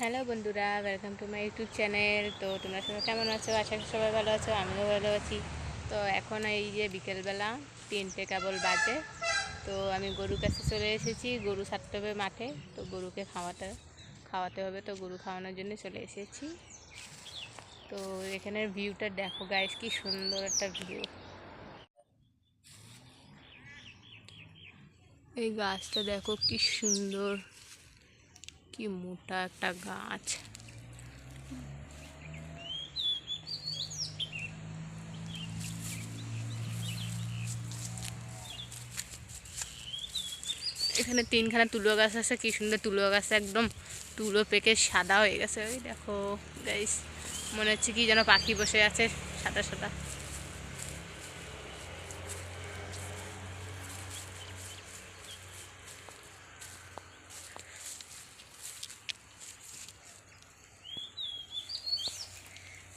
Hello বন্ধুরা, welcome to my YouTube channel. তো তোমরা সবাই কেমন আছো? আশা করি সবাই ভালো আছো, আমিও ভালো আছি। তো এখন এই যে বিকেলবেলা 3টে কেবল বাজে। তো আমি গরুর কাছে চলে এসেছি, গরু ছাড়তে হবে মাঠে। তো গরুকে খাওয়াতে হবে, তো গরু খাওয়ানোর জন্য চলে এসেছি। তো এখানের ভিউটা দেখো গাইস, কি সুন্দর একটা ভিউ। এই গাছটা দেখো কি সুন্দর, কি মোটা একটা গাছ। এখানে 3খানা তুলো গাছ আছে, কি সুন্দর তুলো গাছ, একদম তুলো পেকে সাদা হয়ে গেছে। ওই দেখো গাইস, মনে হচ্ছে কি যেন পাখি বসে আছে সাদা সাদা।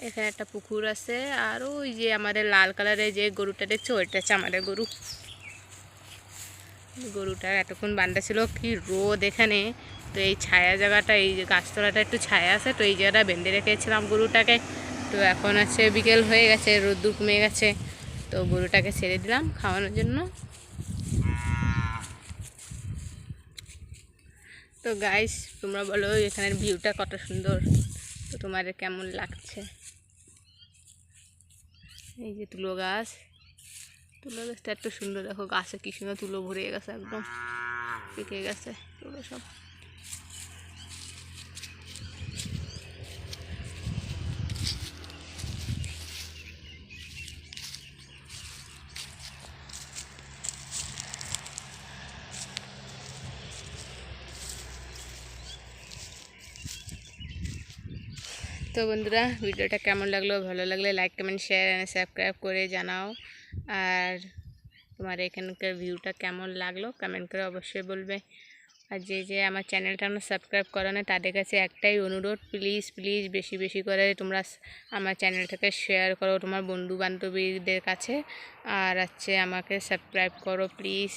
এখানে একটা পুকুর আছে, আর ওই যে আমাদের লাল কালারের যে গরুটা দেখছো, ওইটা হচ্ছে আমাদের গরু। গরুটা এতক্ষণ বান্ধা ছিল, কি রোদ এখানে। তো এই ছায়া জায়গাটা, এই যে গাছতলাটা একটু ছায়া আছে, তো এই জায়গাটা বেঁধে রেখেছিলাম গরুটাকে। তো এখন আছে বিকেল হয়ে গেছে, রোদ্দুর কমে গেছে, তো গরুটাকে ছেড়ে দিলাম খাওয়ানোর জন্য। তো গাইস, তোমরা বলো এখানের ভিউটা কত সুন্দর, তো তোমাদের কেমন লাগছে? এই যে তুলো গাছটা এত সুন্দর, দেখো গাছে কি সুন্দর তুলো ভরে গেছে, একদম পেকে গেছে তুলো সব। তো বন্ধুরা, ভিডিওটা কেমন লাগলো? ভালো লাগলে like comment share and subscribe করে জানাও। আর তোমার এখানকার ভিউটা কেমন লাগলো কমেন্ট করে অবশ্যই বলবে। আর যে আমার চ্যানেলটা সাবস্ক্রাইব করো না, তাদের কাছে একটাই অনুরোধ, প্লিজ প্লিজ বেশি বেশি করে তোমরা আমার চ্যানেলটাকে শেয়ার করো তোমার বন্ধু বান্ধবীদের কাছে, আর আমাকে সাবস্ক্রাইব করো প্লিজ।